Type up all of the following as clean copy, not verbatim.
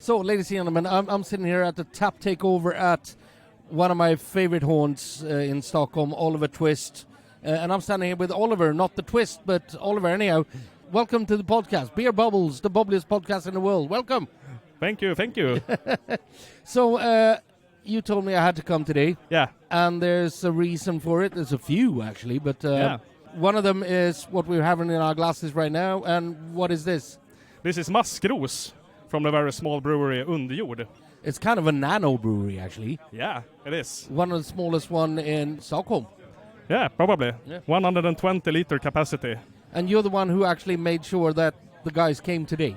So, ladies and gentlemen, I'm sitting here at the tap takeover at one of my favorite haunts in Stockholm, Oliver Twist. And I'm standing here with Oliver, not the Twist, but Oliver anyhow. Welcome to the podcast, Beer Bubbles, the bubbliest podcast in the world. Welcome. Thank you. So, you told me I had to come today. Yeah. And there's a reason for it. There's a few, actually. But one of them is what we're having in our glasses right now. And what is this? This is Maskros from the very small brewery Underjord. It's kind of a nano brewery, actually. Yeah, it is. One of the smallest one in Stockholm. Yeah, probably. Yeah. 120 liter capacity. And you're the one who actually made sure that the guys came today.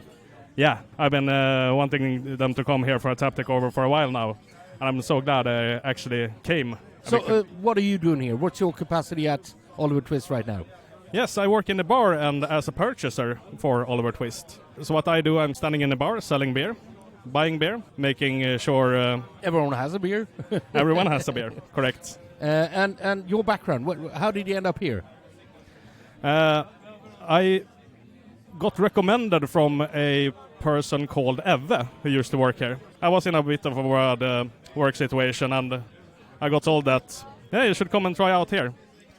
Yeah, I've been wanting them to come here for a tap takeover for a while now. And I'm so glad they actually came. So what are you doing here? What's your capacity at Oliver Twist right now? Yes, I work in the bar and as a purchaser for Oliver Twist. So what I do, I'm standing in the bar selling beer, buying beer, making sure... Everyone has a beer. Everyone has a beer, correct. And your background, how did you end up here? I got recommended from a person called Eve, who used to work here. I was in a bit of a bad work situation, and I got told that, yeah, you should come and try out here.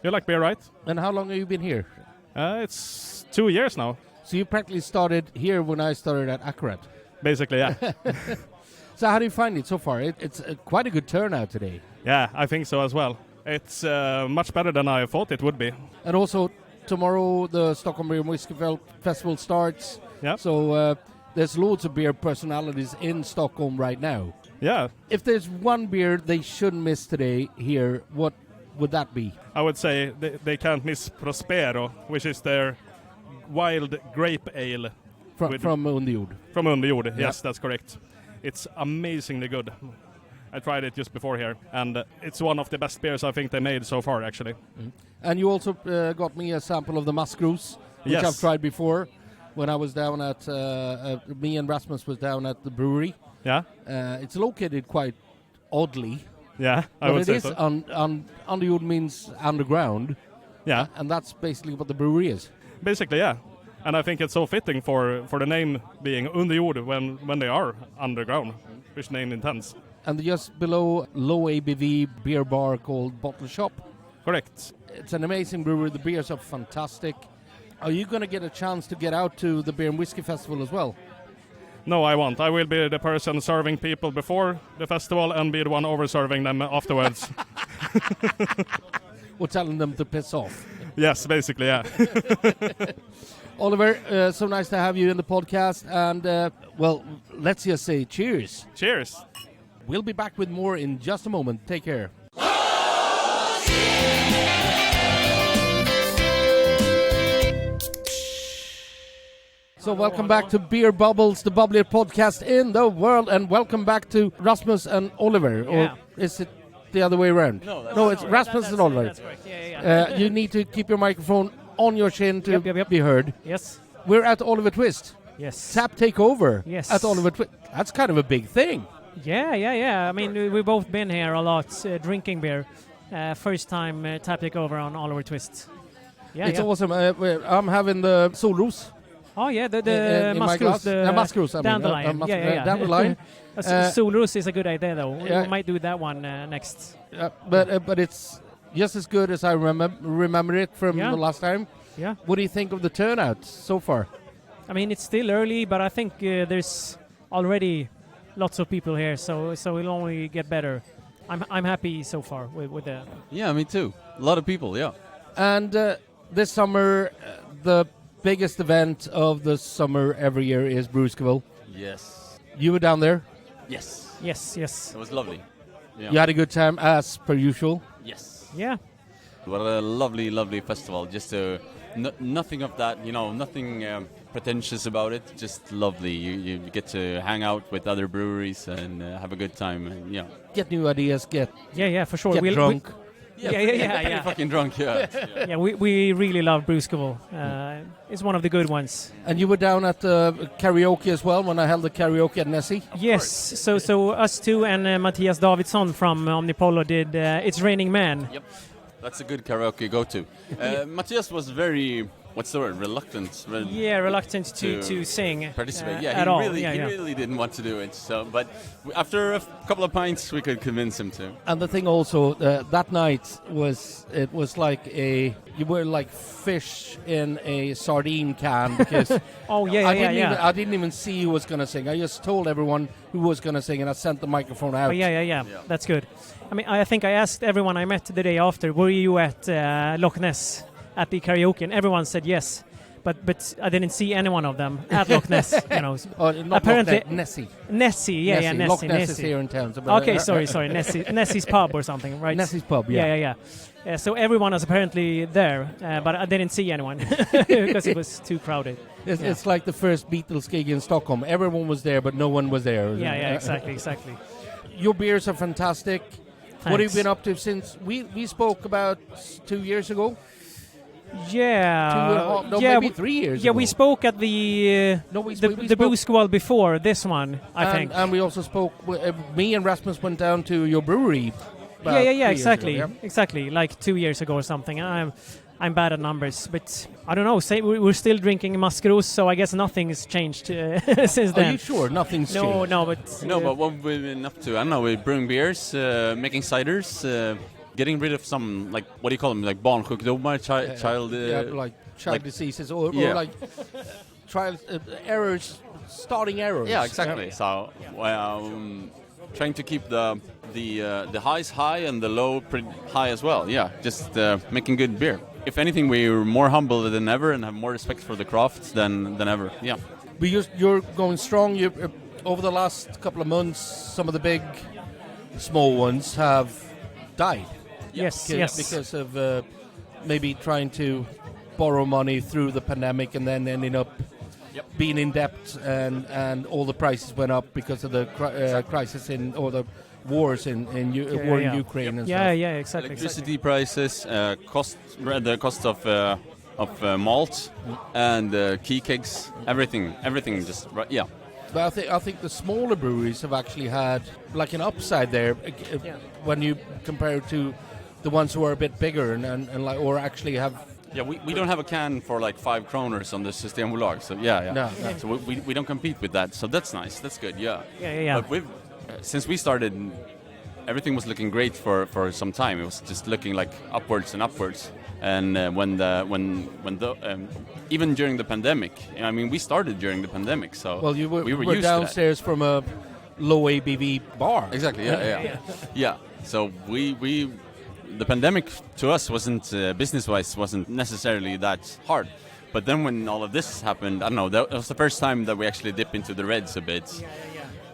You like beer, right? And how long have you been here? It's 2 years now. So you practically started here when I started at Akkurat. Basically, yeah. So how do you find it so far? It's quite a good turnout today. Yeah, I think so as well. It's much better than I thought it would be. And also, tomorrow the Stockholm Beer and Whiskey Festival starts. Yeah. So there's loads of beer personalities in Stockholm right now. Yeah. If there's one beer they shouldn't miss today here, what would that be? I would say they can't miss Prospero, which is their wild grape ale. From Underjord. From Underjord, Yeah. yes, that's correct. It's amazingly good. I tried it just before here, and it's one of the best beers I think they made so far, actually. Mm. And you also got me a sample of the Maskros, which Yes. I've tried before when I was down at, me and Rasmus was down at the brewery. Yeah? It's located quite oddly. Yeah, I But would it say is so. Underjord means underground, Yeah, and that's basically what the brewery is. basically, yeah. And I think it's so fitting for the name being Underjord when they are underground, which name intends. And just below, low ABV beer bar called Bottle Shop. Correct. It's an amazing brewery. The beers are fantastic. Are you going to get a chance to get out to the Beer and Whiskey Festival as well? No, I won't. I will be the person serving people before the festival and be the one over-serving them afterwards. Or telling them to piss off. Yes, basically, yeah. Oliver, so nice to have you in the podcast. And, well, let's just say cheers. Cheers. We'll be back with more in just a moment. Take care. So welcome back to Beer Bubbles, the bubbliest podcast in the world, and welcome back to Rasmus and Oliver. Yeah. Or is it the other way around? No, it's Rasmus and Oliver. That's correct. Yeah. You need to keep your microphone on your chin to Yep. be heard. Yes. We're at Oliver Twist. Yes. Tap takeover Yes. at Oliver Twist. That's kind of a big thing. Yeah. I mean, we've both been here a lot drinking beer. First time tap takeover on Oliver Twist. Yeah. It's awesome. I'm having the Solros. Oh yeah, the in my glass. Maskros, the Maskros, I mean. dandelion. Yeah. Dandelion. Solros is a good idea though. Yeah. We might do that one next. But it's just as good as I remember it from Yeah. the last time. Yeah. What do you think of the turnout so far? I mean, it's still early, but I think there's already lots of people here, so it'll only get better. I'm happy so far with the. Yeah, me too. A lot of people, yeah. And this summer, the biggest event of the summer every year is Brewskeville. Yes. You were down there. Yes. Yes. It was lovely. Yeah. You had a good time as per usual. Yes. Yeah. What a lovely, lovely festival. Just nothing of that, nothing pretentious about it. Just lovely. You get to hang out with other breweries and have a good time. And, yeah. Get new ideas. Yeah, for sure. Get drunk. Yeah. Fucking drunk, yeah. Yeah, we really love Brewskeville. It's one of the good ones. And you were down at karaoke as well when I held the karaoke at Nessie? Yes, so us two and Mattias Davidsson from Omnipolo did It's Raining Man. Yep. That's a good karaoke go-to. Matthias was very what's the word? Reluctant. Reluctant to sing. Participate. At all. He really didn't want to do it. So, but after a couple of pints, we could convince him to. And the thing also that night was you were like fish in a sardine can because I didn't even see who was going to sing. I just told everyone who was going to sing, and I sent the microphone out. Yeah. That's good. I mean, I think I asked everyone I met the day after, were you at Loch Ness at the karaoke? And everyone said yes. But I didn't see any one of them at Loch Ness. Apparently Nessie. Nessie. Loch Ness is here in town. So okay, sorry. Nessie's pub or something, right? Nessie's pub, yeah. So everyone was apparently there, but I didn't see anyone because it was too crowded. It's like the first Beatles gig in Stockholm. Everyone was there, but no one was there. Yeah, exactly. Your beers are fantastic. Thanks. What have you been up to since we spoke about 2 years ago? Yeah, maybe 3 years ago. We spoke at the Brew School before this one, I think. And we also spoke. Me and Rasmus went down to your brewery. Exactly, like 2 years ago or something. I'm bad at numbers, but I don't know. Say we're still drinking Maskrus, so I guess nothing's changed since then. Are you sure nothing's changed? No, but what we've been up to, I don't know. We're brewing beers, making ciders, getting rid of some, like, what do you call them, like barnsjukdomar, child diseases, or like trial errors, starting errors. Yeah, exactly. Yeah. So trying to keep the highs high and the low pretty high as well. Yeah, just making good beer. If anything, we're more humble than ever and have more respect for the craft than ever. Yeah. But you're going strong. Over the last couple of months, some of the big, small ones have died. Yes. Because of maybe trying to borrow money through the pandemic and then ending up being in debt, and all the prices went up because of the crisis the wars in Ukraine and stuff. Yeah, exactly. Electricity prices, the cost of malt and key kegs, everything just But I think the smaller breweries have actually had like an upside there when you compare it to the ones who are a bit bigger and like, or actually have. Yeah, we don't have a can for like 5 kronor on the Systembolag, so No. So we don't compete with that, so that's nice, that's good, yeah. But since we started, everything was looking great for some time. It was just looking like upwards and upwards. And even during the pandemic, I mean, we started during the pandemic, so we were used downstairs to that. From a low ABV bar. Exactly, yeah. So the pandemic to us wasn't business-wise wasn't necessarily that hard. But then when all of this happened, I don't know, that was the first time that we actually dipped into the reds a bit.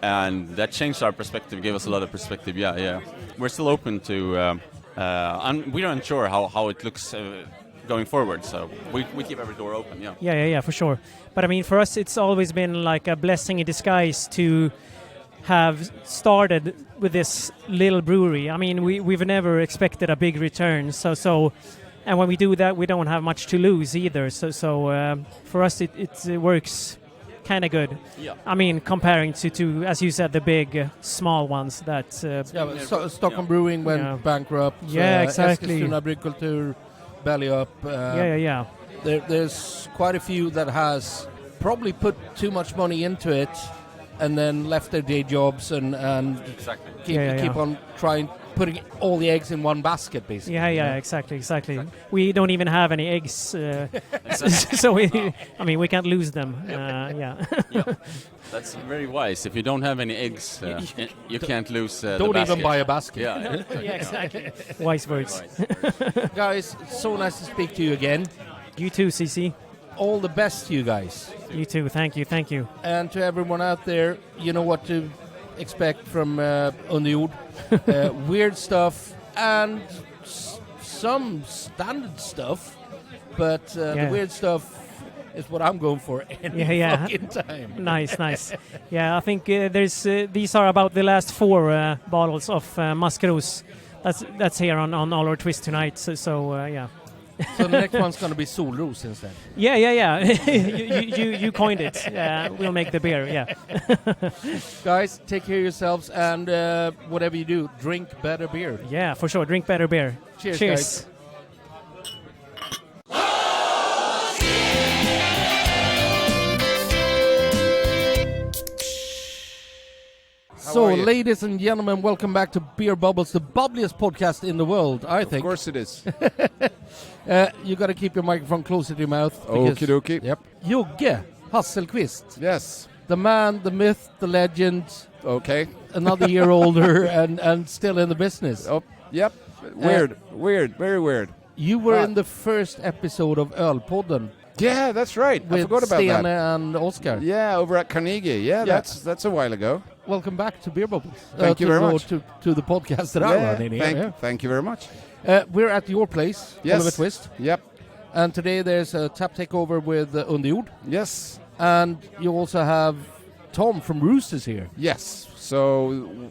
And that changed our perspective, gave us a lot of perspective, yeah. We're still open to, and we're unsure how it looks going forward, so we keep every door open, yeah. Yeah, for sure. But I mean, for us, it's always been like a blessing in disguise to have started with this little brewery. I mean, we've never expected a big return, so and when we do that, we don't have much to lose either. So for us, it works kind of good. Yeah. I mean, comparing to as you said, the big small ones that. Stockholm Brewing went bankrupt. Yeah, exactly. Eskilstuna Bryggkultur, belly up. Yeah. There's quite a few that has probably put too much money into it, and then left their day jobs and keep on putting all the eggs in one basket, basically. Yeah, exactly. We don't even have any eggs, so we can't lose them. Yeah. That's very wise. If you don't have any eggs, you can't lose the Don't basket. even buy a basket. Yeah, exactly. Wise words. Guys, so nice to speak to you again. You too, CC. All the best to you guys. You too. Thank you. And to everyone out there, you know what to expect from Underjord. Weird stuff and some standard stuff, but the weird stuff is what I'm going for any fucking time. Nice. Yeah, I think these are about the last 4 bottles of Maskrus. That's here on All Our Twist tonight. So yeah. So the next one's going to be Solros instead. Yeah. you coined it. We'll make the beer. Yeah. Guys, take care of yourselves, and whatever you do, drink better beer. Yeah, for sure. Drink better beer. Cheers. Guys. So, ladies and gentlemen, welcome back to Beer Bubbles, the bubbliest podcast in the world, I think. Of course it is. You got to keep your microphone closer to your mouth. Okie dokie. Yep. Jugge Hasselqvist. Yes. The man, the myth, the legend. Okay. Another year older and still in the business. Oh, yep. Weird. Very weird. You were in the first episode of Ölpodden. Yeah, that's right. I forgot about Stene that. and Oscar. Yeah, over at Carnegie. Yeah, that's a while ago. Welcome back to Beer Bubbles. Thank you very much. To the podcast that I run in here. Thank you very much. We're at your place, Yes. Oliver Twist. Yep. And today there's a tap takeover with Underjord. Yes. And you also have Tom from Roosters here. Yes. So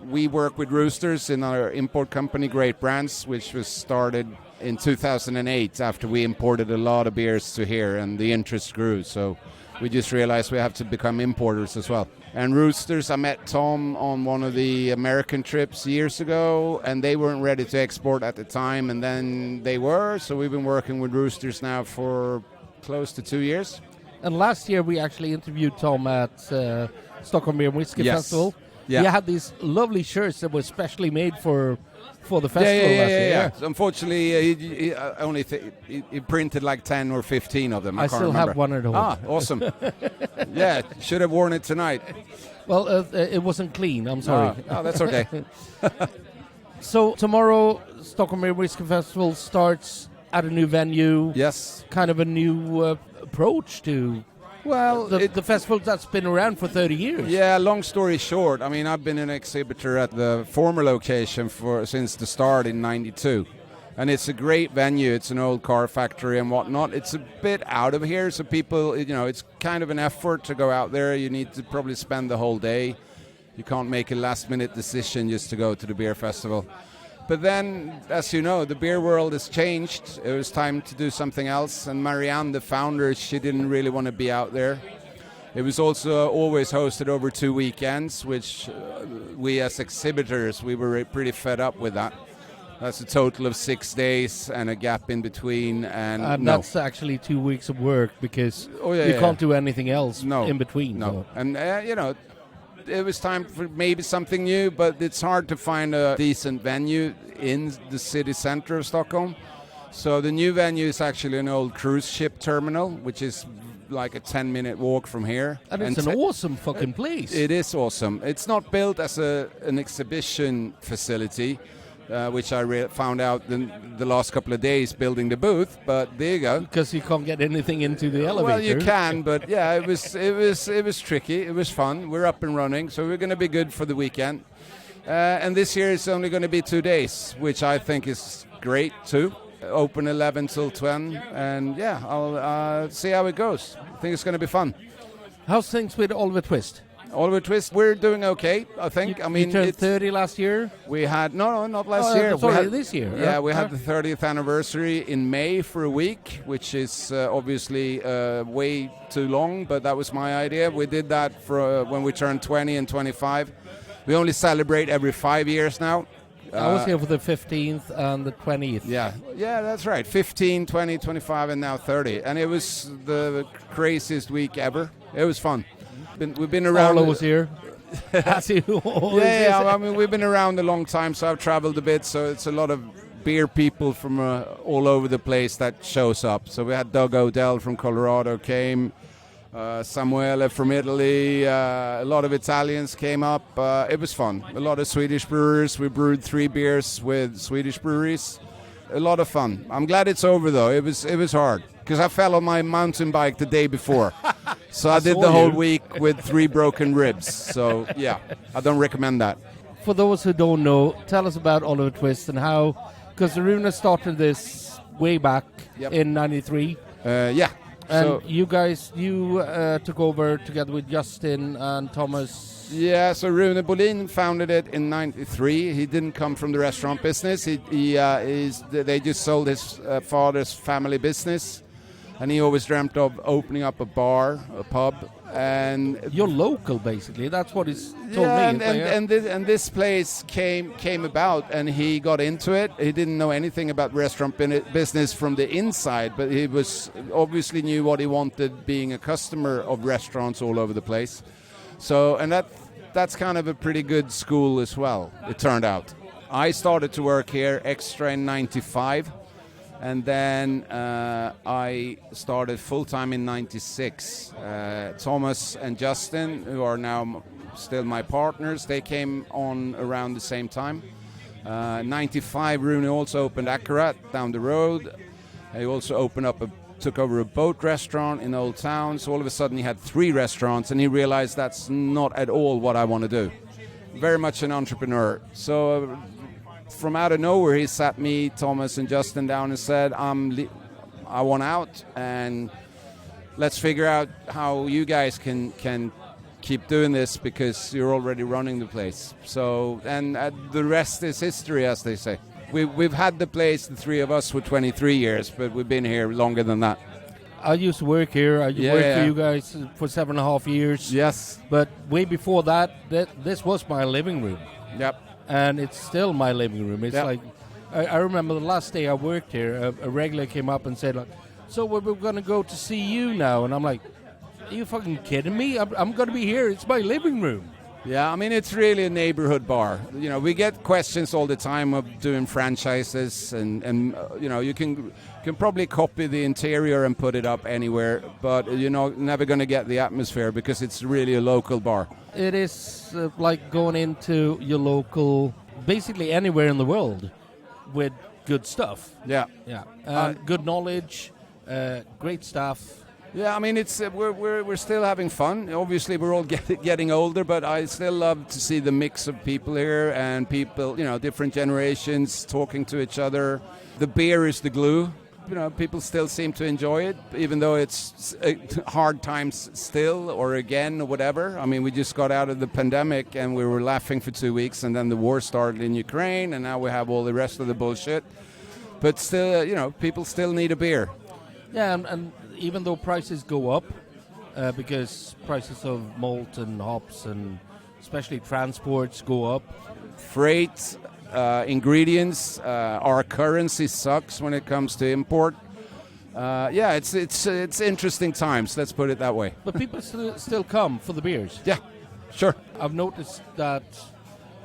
we work with Roosters in our import company, Great Brands, which was started in 2008 after we imported a lot of beers to here and the interest grew. So we just realized we have to become importers as well. And Roosters, I met Tom on one of the American trips years ago, and they weren't ready to export at the time, and then they were. So we've been working with Roosters now for close to 2 years. And last year we actually interviewed Tom at Stockholm Beer and Whiskey Festival. Yeah. He had these lovely shirts that were specially made for the festival last year. Yeah. So unfortunately, he printed like 10 or 15 of them. I can't still remember. have one at home. Ah, awesome. Yeah, should have worn it tonight. Well, it wasn't clean. I'm sorry. Oh, that's okay. So tomorrow, Stockholm Beer and Whiskey Festival starts at a new venue. Yes. Kind of a new approach to the festival that's been around for 30 years. Yeah, long story short, I mean, I've been an exhibitor at the former location since the start in '92. And it's a great venue. It's an old car factory and whatnot. It's a bit out of here, so people, it's kind of an effort to go out there. You need to probably spend the whole day. You can't make a last-minute decision just to go to the beer festival. But then, as you know, the beer world has changed. It was time to do something else. And Marianne, the founder, she didn't really want to be out there. It was also always hosted over 2 weekends, which we as exhibitors, we were pretty fed up with that. That's a total of 6 days and a gap in between. And that's actually 2 weeks of work because you can't do anything else in between. No. So. And, it was time for maybe something new, but it's hard to find a decent venue in the city center of Stockholm. So the new venue is actually an old cruise ship terminal, which is like a 10-minute walk from here. And it's an awesome fucking place. It is awesome. It's not built as an exhibition facility, which I found out the last couple of days building the booth, but there you go. Because you can't get anything into the elevator. Well, you can, but yeah, it was tricky. It was fun. We're up and running, so we're going to be good for the weekend. And this year it's only going to be 2 days, which I think is great too. Open 11 till 10, and yeah, I'll see how it goes. I think it's going to be fun. How's things with Oliver Twist? Oliver Twist, we're doing okay, I think. You turned 30 last year? We had, no, not last year. Sorry, this year. Yeah, we had the 30th anniversary in May for a week, which is obviously way too long, but that was my idea. We did that for when we turned 20 and 25. We only celebrate every 5 years now. I was here for the 15th and the 20th. Yeah, that's right. 15, 20, 25, and now 30. And it was the craziest week ever. It was fun. We've been around. Arlo was here. I mean, we've been around a long time, so I've traveled a bit. So it's a lot of beer people from all over the place that shows up. So we had Doug Odell from Colorado came, Samuele from Italy, a lot of Italians came up. It was fun. A lot of Swedish brewers. We brewed 3 beers with Swedish breweries. A lot of fun. I'm glad it's over though. It was hard because I fell on my mountain bike the day before. So I did the whole week with 3 broken ribs. So yeah, I don't recommend that. For those who don't know, tell us about Oliver Twist and how, because Rune started this way back in '93. Yeah. And so you guys, took over together with Justin and Thomas. Yeah, so Rune Bolin founded it in '93. He didn't come from the restaurant business. They just sold his father's family business. And he always dreamt of opening up a bar, a pub, and you're local, basically. That's what he's told me. And this place came about, and he got into it. He didn't know anything about restaurant business from the inside, but he was obviously knew what he wanted, being a customer of restaurants all over the place. So, and that that's kind of a pretty good school as well, it turned out. I started to work here extra in 95, and then I started full-time in 96. Thomas and Justin, who are now still my partners, they came on around the same time. 95, Rooney also opened Akkurat down the road. He also took over a boat restaurant in Old Town. So all of a sudden he had 3 restaurants, and he realized that's not at all what I want to do. Very much an entrepreneur. So from out of nowhere, he sat me, Thomas, and Justin down and said, I want out, and let's figure out how you guys can keep doing this, because you're already running the place. So, and the rest is history, as they say. We've had the place, the 3 of us, for 23 years, but we've been here longer than that. I used to work here. I worked for you guys for 7.5 years. Yes. But way before that, this was my living room. Yep. And it's still my living room. It's like, I remember the last day I worked here, a regular came up and said, like, so we're going to go to see you now. And I'm like, are you fucking kidding me? I'm going to be here. It's my living room. Yeah, I mean, it's really a neighborhood bar. You know, we get questions all the time of doing franchises, and you know, you can probably copy the interior and put it up anywhere, but you're never going to get the atmosphere, because it's really a local bar. It is like going into your local, basically anywhere in the world, with good stuff. Yeah. Good knowledge, great staff. Yeah, I mean, it's we're still having fun. Obviously, we're all getting older, but I still love to see the mix of people here, and people, different generations talking to each other. The beer is the glue. People still seem to enjoy it, even though it's hard times still, or again, or whatever. I mean, we just got out of the pandemic, and we were laughing for 2 weeks, and then the war started in Ukraine, and now we have all the rest of the bullshit. But still, people still need a beer. Yeah, and even though prices go up, because prices of malt and hops and especially transports go up. Freight, ingredients, our currency sucks when it comes to import. It's interesting times, let's put it that way. But people still come for the beers. Yeah, sure. I've noticed that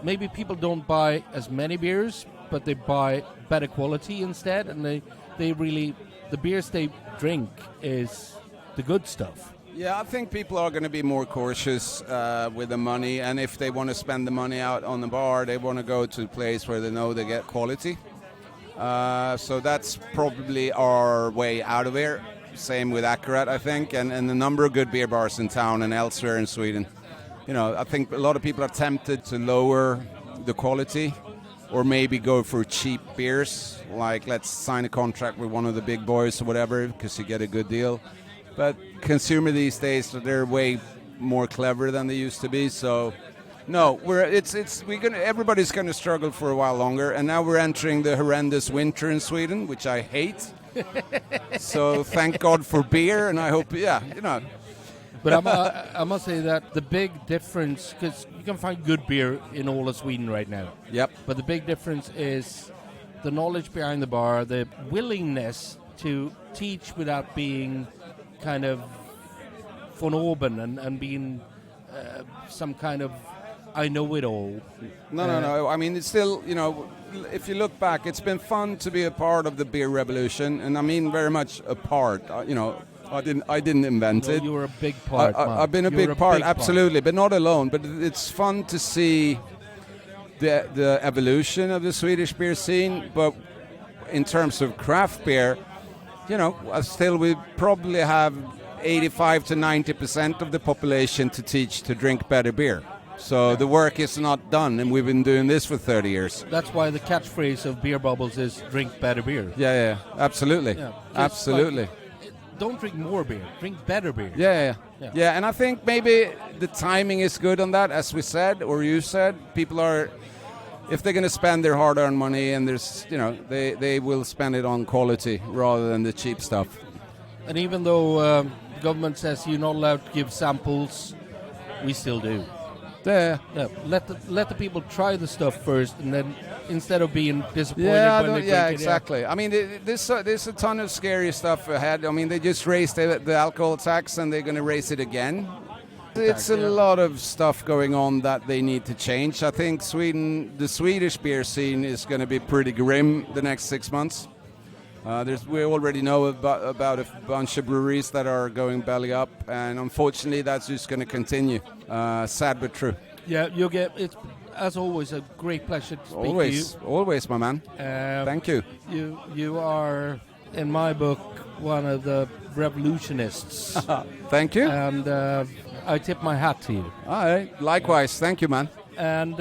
maybe people don't buy as many beers, but they buy better quality instead, and they really, the beers they drink is the good stuff. Yeah, I think people are going to be more cautious with the money, and if they want to spend the money out on the bar, they want to go to a place where they know they get quality. So that's probably our way out of here. Same with Akkurat, I think, and the number of good beer bars in town and elsewhere in Sweden. I think a lot of people are tempted to lower the quality, or maybe go for cheap beers, like let's sign a contract with one of the big boys or whatever, because you get a good deal. But consumer these days, they're way more clever than they used to be. So, no, everybody's going to struggle for a while longer. And now we're entering the horrendous winter in Sweden, which I hate. So thank God for beer, and I hope, But I must say that the big difference, because you can find good beer in all of Sweden right now. Yep. But the big difference is the knowledge behind the bar, the willingness to teach without being kind of von oben and being some kind of I know it all. No. I mean, it's still, if you look back, it's been fun to be a part of the beer revolution, and I mean very much a part. I didn't invent it. You were a big part. I've been a big part, absolutely, but not alone. But it's fun to see the evolution of the Swedish beer scene. But in terms of craft beer, still we probably have 85 to 90% of the population to teach to drink better beer. So the work is not done, and we've been doing this for 30 years. That's why the catchphrase of Beer Bubbles is drink better beer. Yeah, absolutely. Yeah, absolutely. Don't drink more beer, drink better beer. Yeah, and I think maybe the timing is good on that, as we said, or you said. People are, if they're going to spend their hard-earned money, and there's, they will spend it on quality rather than the cheap stuff. And even though the government says you're not allowed to give samples, we still do. Yeah. Let the people try the stuff first, and then instead of being disappointed when they drink it. Exactly. I mean, there's a ton of scary stuff ahead. I mean, they just raised the alcohol tax, and they're going to raise it again. It's a lot of stuff going on that they need to change. I think the Swedish beer scene is going to be pretty grim the next 6 months. We already know about a bunch of breweries that are going belly up, and unfortunately that's just going to continue. Sad but true. Yeah, it's as always a great pleasure to speak to you. Always, my man. Thank you. You are, in my book, one of the revolutionists. Thank you. And I tip my hat to you. All right. Likewise. Thank you, man. And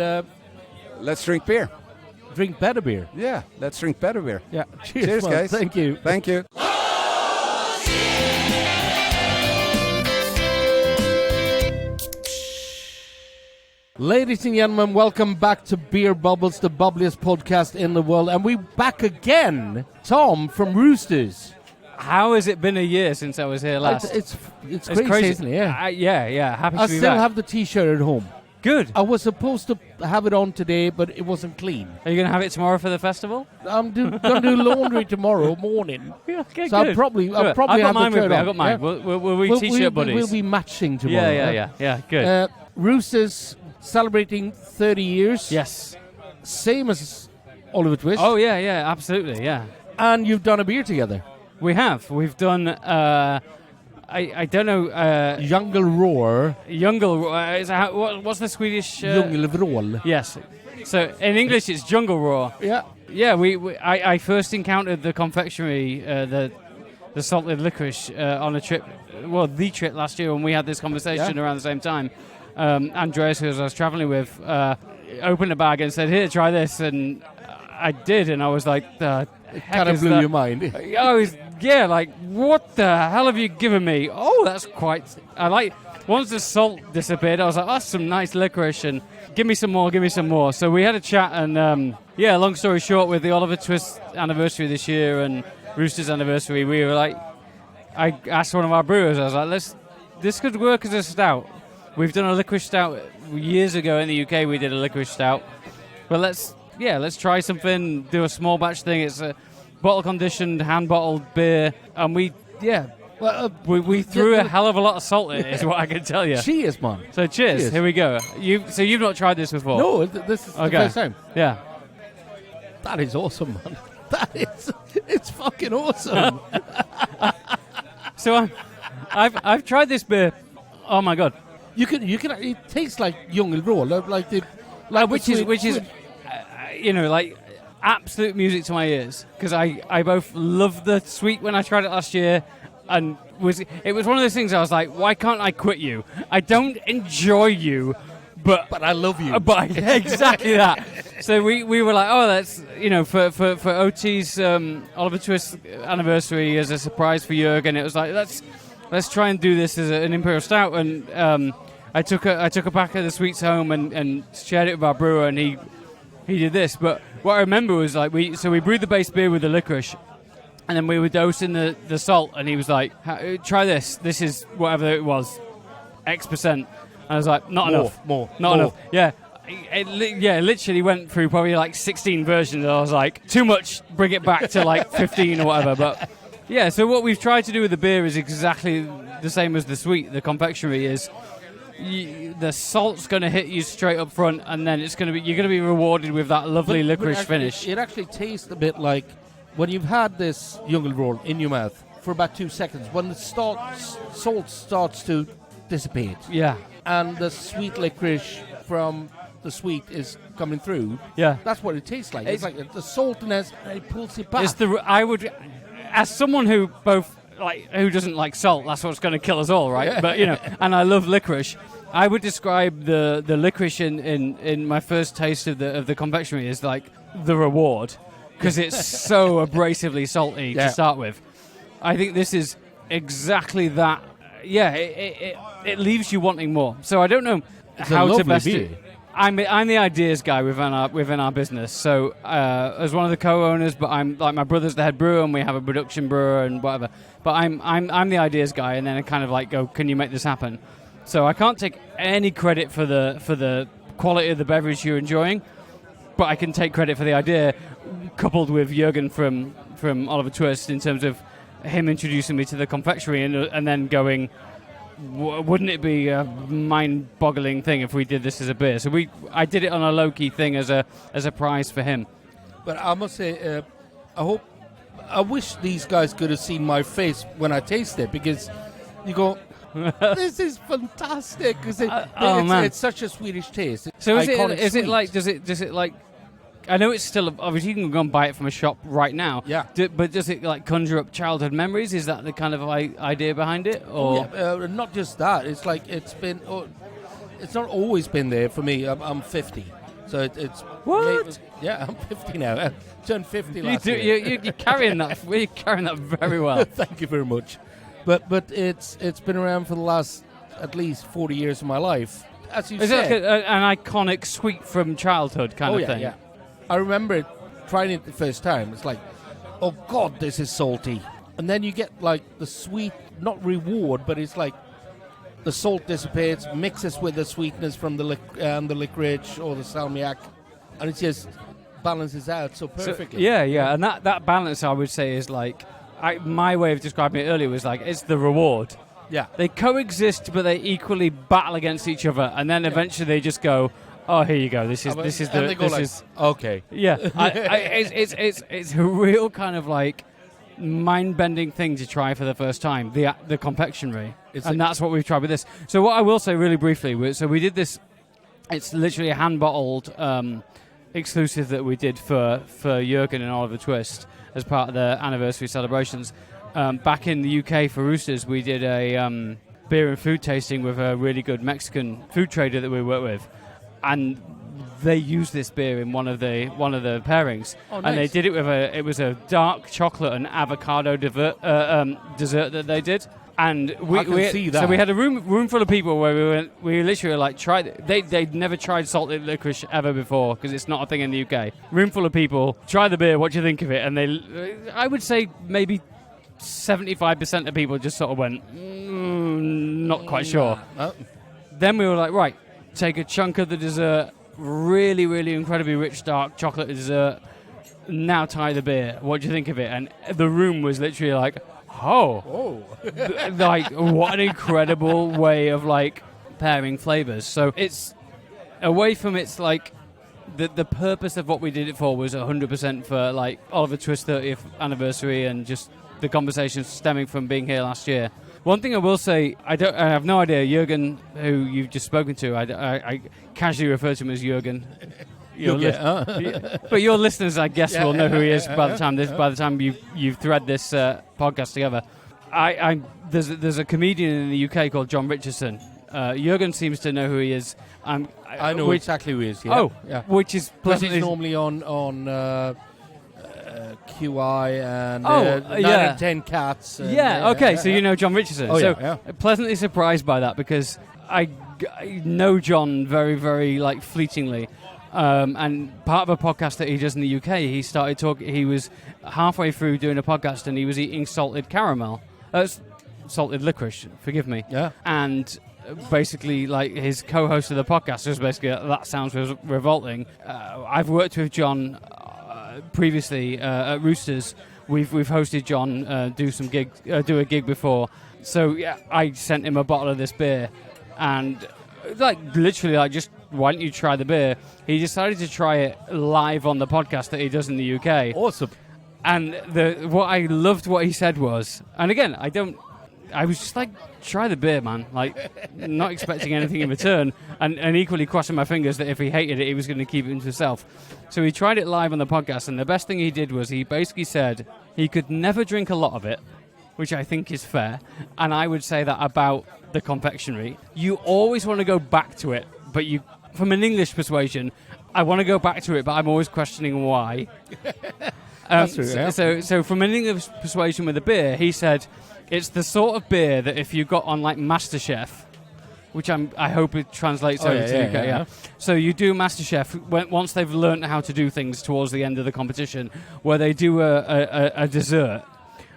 let's drink beer. Drink better beer. Yeah, let's drink better beer. Yeah. Cheers, man. guys. Thank you. Thank you. Ladies and gentlemen, welcome back to Beer Bubbles, the bubbliest podcast in the world. And we're back again. Tom from Roosters. How has it been a year since I was here last? It's crazy, isn't it? Yeah. Yeah. Happy to I be still back. have the T-shirt at home. Good. I was supposed to have it on today, but it wasn't clean. Are you going to have it tomorrow for the festival? I'm going to do laundry tomorrow morning. Yeah, okay, so good. I'll probably I've have got mine the with shirt me. on. I've got mine. Yeah? We'll be T-shirt buddies. We'll be matching tomorrow. Yeah. Good. Roosters celebrating 30 years. Yes. Same as Oliver Twist. Oh, yeah, absolutely, yeah. And you've done a beer together. We have. We've done, I don't know... Jungle Roar. What's the Swedish... Djungelvrål. Yes. So, in English, it's Jungle Roar. Yeah. Yeah, I first encountered the confectionery, the salted licorice on a trip, the trip last year when we had this conversation around the same time. Andreas, who I was traveling with, opened a bag and said, "Here, try this," and I did, and I was like, "The heck Kind of is blew that?" your mind. I was, like, what the hell have you given me? Oh, that's quite. Once the salt disappeared, I was like, that's some nice licorice, and give me some more. So we had a chat, and long story short, with the Oliver Twist anniversary this year and Roosters anniversary, we were like, I asked one of our brewers, I was like, this could work as a stout. We've done a licorice stout years ago in the UK. We did a licorice stout, but let's try something. Do a small batch thing. It's a bottle conditioned, hand bottled beer, and we threw a hell of a lot of salt in it. Is what I can tell you. Cheers, man. So cheers. Here we go. You've not tried this before? No, this is the first time. Yeah. That is awesome, man. It's fucking awesome. So I've tried this beer. Oh my god. You can. It tastes like Djungelvrål, which is absolute music to my ears, because I both loved the sweet when I tried it last year, and it was one of those things I was like, why can't I quit you? I don't enjoy you, but I love you. Exactly that. So we were like, oh, that's for OT's Oliver Twist anniversary as a surprise for Jürgen. It was like, let's try and do this as an imperial stout, and I took a pack of the sweets home and shared it with our brewer, and he did this. But what I remember was like we brewed the base beer with the licorice, and then we were dosing the salt, and he was like, try this. This is whatever it was, X%. And I was like, not enough. Not enough. Yeah. It literally went through probably like 16 versions. I was like, too much. Bring it back to like 15 or whatever. But yeah, so what we've tried to do with the beer is exactly the same as the sweet. The confectionery is the salt's going to hit you straight up front, and then you're going to be rewarded with that lovely licorice finish. It actually tastes a bit like when you've had this Djungelvrål in your mouth for about 2 seconds. When the salt starts to dissipate. Yeah. And the sweet licorice from the sweet is coming through. Yeah. That's what it tastes like. It's like the saltiness, and it pulls it back. As someone who who doesn't like salt, that's what's going to kill us all, right? Yeah. But and I love licorice. I would describe the licorice in my first taste of the confectionery as like the reward, because it's so abrasively salty to start with. I think this is exactly that. Yeah, it leaves you wanting more. So I don't know how to best do it. I'm the ideas guy within our business. So as one of the co-owners, but I'm like my brother's the head brewer, and we have a production brewer and whatever. But I'm the ideas guy, and then I kind of like go, can you make this happen? So I can't take any credit for the quality of the beverage you're enjoying, but I can take credit for the idea, coupled with Jürgen from Oliver Twist, in terms of him introducing me to the confectionery and then going, wouldn't it be a mind-boggling thing if we did this as a beer? So I did it on a low-key thing as a prize for him. But I must say, I wish these guys could have seen my face when I taste it, because you go, this is fantastic. It's such a Swedish taste. So does it like? I know it's still obviously you can go and buy it from a shop right now. Yeah. But does it like conjure up childhood memories? Is that the kind of idea behind it? Or not just that. It's like it's not always been there for me. I'm 50, so it's what? Yeah, I'm 50 now. I turned 50 last year. You're carrying that. You're carrying that very well. Thank you very much. But it's been around for the last at least 40 years of my life. As you said. Is it like an iconic sweet from childhood kind of thing? Yeah. I remember trying it the first time. It's like, oh God, this is salty. And then you get like the sweet, not reward, but it's like the salt dissipates, mixes with the sweetness from the licorice or the salmiak, and it just balances out so perfectly. So, and that balance, I would say, is like, my way of describing it earlier was like, it's the reward. Yeah. They coexist, but they equally battle against each other, and then eventually they just go, oh, here you go. This is okay. Yeah, it's a real kind of like mind-bending thing to try for the first time. The confectionery, and that's what we've tried with this. So what I will say really briefly, we did this. It's literally a hand-bottled exclusive that we did for Jurgen and Oliver Twist as part of the anniversary celebrations. Back in the UK for Roosters, we did a beer and food tasting with a really good Mexican food trader that we work with. And they used this beer in one of the pairings, and they did it with it was a dark chocolate and avocado dessert that they did, and we see that. So we had a room full of people where we literally like tried. They'd never tried salted licorice ever before because it's not a thing in the UK. Room full of people, try the beer. What do you think of it? And I would say maybe 75% of people just sort of went, not quite sure. Then we were like, right. Take a chunk of the dessert, really, really incredibly rich dark chocolate dessert. Now try the beer. What do you think of it? And the room was literally like, like what an incredible way of like pairing flavors. So it's away from its like the purpose of what we did it for was 100% for like Oliver Twist 30th anniversary and just the conversations stemming from being here last year. One thing I will say, I have no idea, Jurgen, who you've just spoken to, I casually refer to him as Jurgen. But your listeners, I guess, will know who he is by the time you've thread this podcast together. There's a comedian in the UK called John Richardson. Jurgen seems to know who he is. I know exactly who he is. Yeah. Oh, yeah. Which is pleasantly... He's normally on QI and 9 and 10 Cats. So you know John Richardson. Pleasantly surprised by that because I know John very, very like fleetingly. And part of a podcast that he does in the UK, he started talking. He was halfway through doing a podcast and he was eating salted caramel, salted licorice. Forgive me. Yeah. And basically, like his co-host of the podcast was basically that sounds revolting. I've worked with John. Previously at Roosters, we've hosted John do a gig before. So yeah, I sent him a bottle of this beer, and like literally, like just why don't you try the beer? He decided to try it live on the podcast that he does in the UK. Awesome. And what I loved what he said was, and again, I was just like, try the beer, man. Like, not expecting anything in return, and equally crossing my fingers that if he hated it, he was going to keep it to himself. So he tried it live on the podcast, and the best thing he did was he basically said he could never drink a lot of it, which I think is fair, and I would say that about the confectionery. You always want to go back to it, but from an English persuasion, I want to go back to it, but I'm always questioning why. That's true, yeah. So from an English persuasion with a beer, he said it's the sort of beer that if you got on like MasterChef, which I hope it translates over to the UK. Yeah. So you do MasterChef once they've learned how to do things towards the end of the competition, where they do a dessert,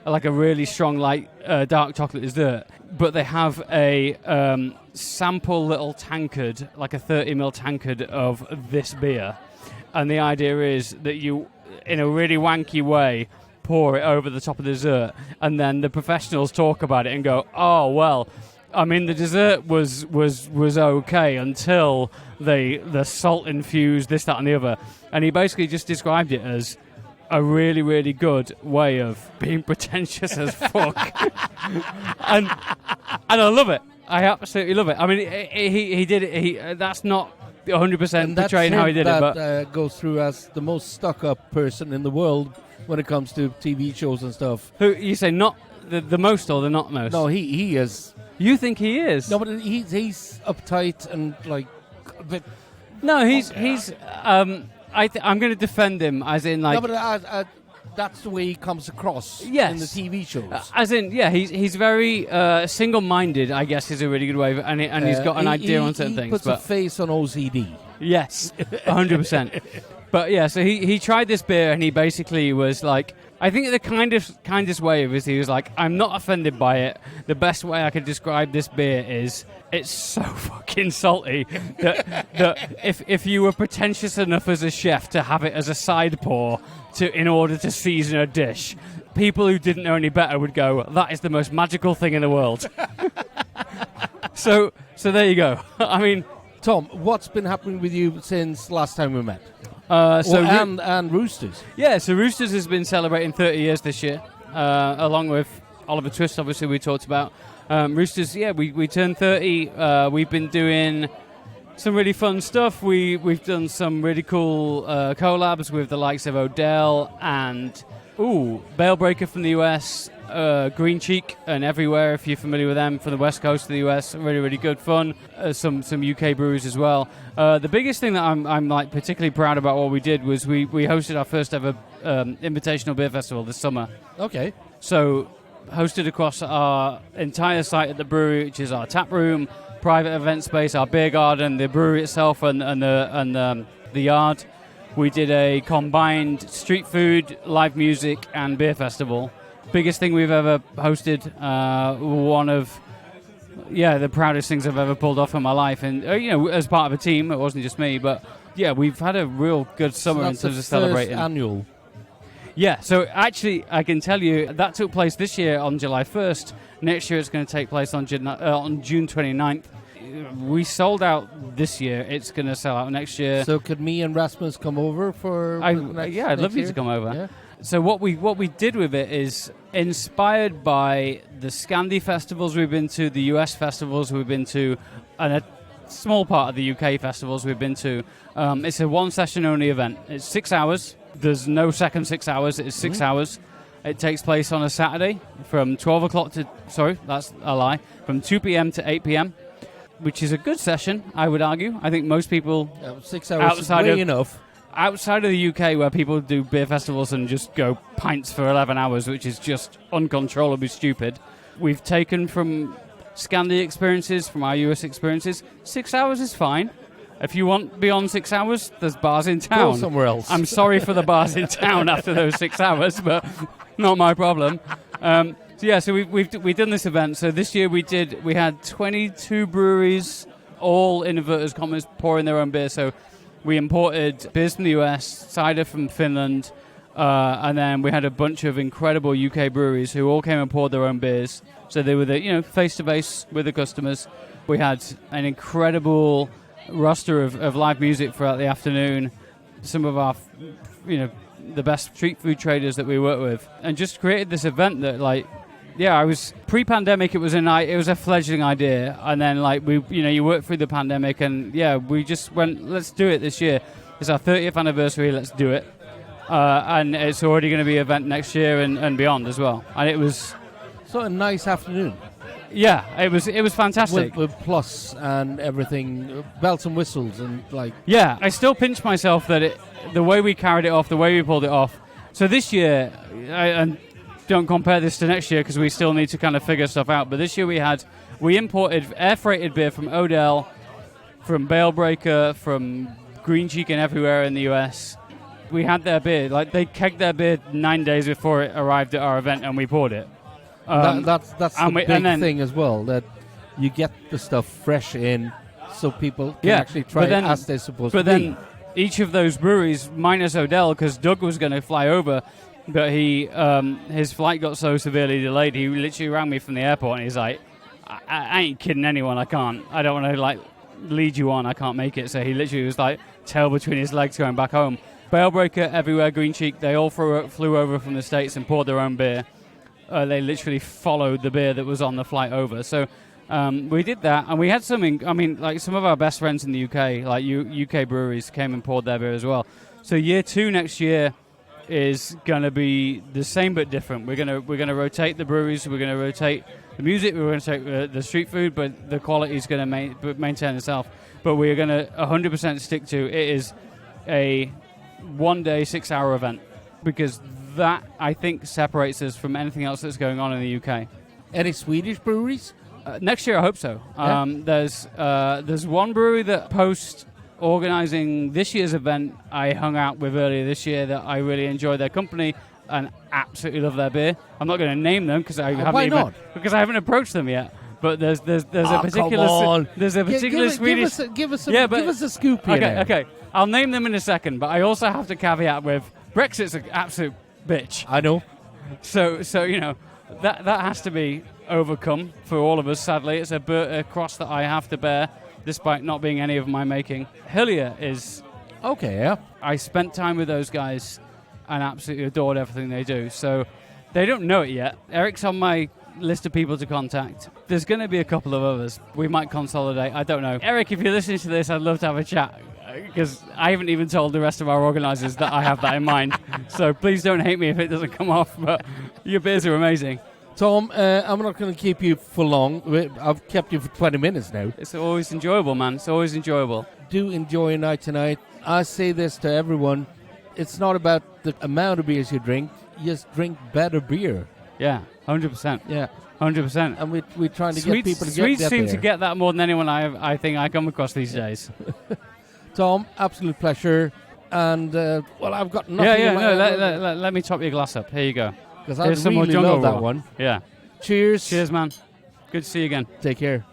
like a really strong light dark chocolate dessert, but they have a sample little tankard, like a 30ml tankard of this beer, and the idea is that you, in a really wanky way, pour it over the top of the dessert, and then the professionals talk about it and go, oh, well, I mean, the dessert was okay until the salt infused this, that, and the other, and he basically just described it as a really, really good way of being pretentious as fuck, and I love it. I absolutely love it. I mean, he did it. That's not 100% portraying how he did it, but goes through as the most stuck-up person in the world when it comes to TV shows and stuff. who you say not the most or the not most? No, he is. You think he is? No, but he's uptight and like. But No, he's. I'm going to defend him, as in like. no, but that's the way he comes across Yes. in the TV shows. As in, yeah, he's very single-minded, I guess, is a really good way, and he's got an idea on certain he things. puts But a face on OCD. yes, 100%. But yeah, so he tried this beer, and he basically was like, I think the kindest way of it is he was like, I'm not offended by it. The best way I could describe this beer is it's so fucking salty that if you were pretentious enough as a chef to have it as a side pour in order to season a dish, people who didn't know any better would go, that is the most magical thing in the world. So there you go. I mean, Tom, what's been happening with you since last time we met? And Roosters. Yeah, so Roosters has been celebrating 30 years this year, along with Oliver Twist, obviously, we talked about. Roosters, yeah, we turned 30. We've been doing some really fun stuff. We've done some really cool collabs with the likes of Odell and Balebreaker from the US, Green Cheek and Everywhere, if you're familiar with them, from the west coast of the US. Really, really good fun. Some UK breweries as well. The biggest thing that I'm like particularly proud about what we did was we hosted our first ever invitational beer festival this summer. Okay. So hosted across our entire site at the brewery, which is our tap room, private event space, our beer garden, the brewery itself, and the yard. We did a combined street food, live music, and beer festival. Biggest thing we've ever hosted. One of the proudest things I've ever pulled off in my life, and as part of a team. It wasn't just me, but yeah, we've had a real good summer in terms of celebrating. Annual. Yeah, so actually, I can tell you that took place this year on July 1st. Next year, it's going to take place on June 29th. We sold out this year. It's going to sell out next year. So could me and Rasmus come over for? I'd love you to come over. Yeah. So what we did with it is inspired by the Scandi festivals we've been to, the US festivals we've been to, and a small part of the UK festivals we've been to. It's a one session only event. It's 6 hours. There's no second 6 hours. It's 6 hours. It takes place on a Saturday from 12 o'clock to, sorry, that's a lie, from 2 p.m. to 8 p.m., which is a good session, I would argue. I think most people 6 hours is way enough. Outside of the UK, where people do beer festivals and just go pints for 11 hours, which is just uncontrollably stupid, we've taken from Scandi experiences, from our US experiences, 6 hours is fine. If you want beyond 6 hours, there's bars in town. Go somewhere else. I'm sorry for the bars in town after those 6 hours, but not my problem. So we've done this event. So this year we had 22 breweries, all in inverted commas, pouring their own beer. So we imported beers from the US, cider from Finland, and then we had a bunch of incredible UK breweries who all came and poured their own beers. So they were face to face with the customers. We had an incredible roster of live music throughout the afternoon. Some of our the best street food traders that we work with, and just created this event that I was pre-pandemic. It was a fledgling idea, and then you work through the pandemic, and we just went, let's do it this year. It's our 30th anniversary. Let's do it, and it's already going to be an event next year and beyond as well. And it was a nice afternoon. Yeah, it was fantastic. With plus and everything, bells and whistles and Yeah, I still pinch myself that the way we carried it off, the way we pulled it off. So this year, and don't compare this to next year because we still need to kind of figure stuff out, but this year we imported air freighted beer from Odell, from Balebreaker, from Green Cheek and Everywhere in the US. We had their beer, they kegged their beer 9 days before it arrived at our event, and we poured it. That's the big thing as well, that you get the stuff fresh in so people can actually try it as they're supposed to be. But then each of those breweries, minus Odell, because Doug was going to fly over, but his flight got so severely delayed, he literally rang me from the airport and he's like, I ain't kidding anyone. I can't. I don't want to like lead you on. I can't make it. So he literally was like tail between his legs going back home. Bale-breaker everywhere, Green Cheek. They all flew over from the States and poured their own beer. They literally followed the beer that was on the flight over. So we did that, and we had something. I mean, like some of our best friends in the UK, like UK breweries, came and poured their beer as well. So year 2 next year is going to be the same but different. We're gonna rotate the breweries. We're going to rotate the music. We're going to take the street food, but the quality is going to maintain itself. But we're going to 100% stick to it is a 1-day 6-hour event, because that I think separates us from anything else that's going on in the UK. Any Swedish breweries? Next year, I hope so. Yeah. There's one brewery that post organising this year's event I hung out with earlier this year that I really enjoyed their company and absolutely love their beer. I'm not going to name them because I haven't approached them yet. But there's a particular Swedish. Give us a scoop here. Okay. I'll name them in a second, but I also have to caveat with Brexit's an absolute bitch. I know. So you know that has to be overcome for all of us. Sadly, it's a cross that I have to bear, despite not being any of my making. Hillier is okay. Yeah, I spent time with those guys and absolutely adored everything they do. So they don't know it yet. Eric's on my list of people to contact. There's going to be a couple of others. We might consolidate. I don't know. Eric, if you're listening to this, I'd love to have a chat, because I haven't even told the rest of our organisers that I have that in mind. So please don't hate me if it doesn't come off, but your beers are amazing. Tom, I'm not going to keep you for long. I've kept you for 20 minutes now. It's always enjoyable, man. It's always enjoyable. Do enjoy a night tonight. I say this to everyone. It's not about the amount of beers you drink. Just drink better beer. Yeah, 100%. Yeah. 100%. And we're trying to get people to get Swedes that seem there. to get that more than anyone I think I come across these days. Tom, absolute pleasure. And, I've got nothing let me top your glass up. Here you go. Because I really love that one. Yeah. Cheers. Cheers, man. Good to see you again. Take care.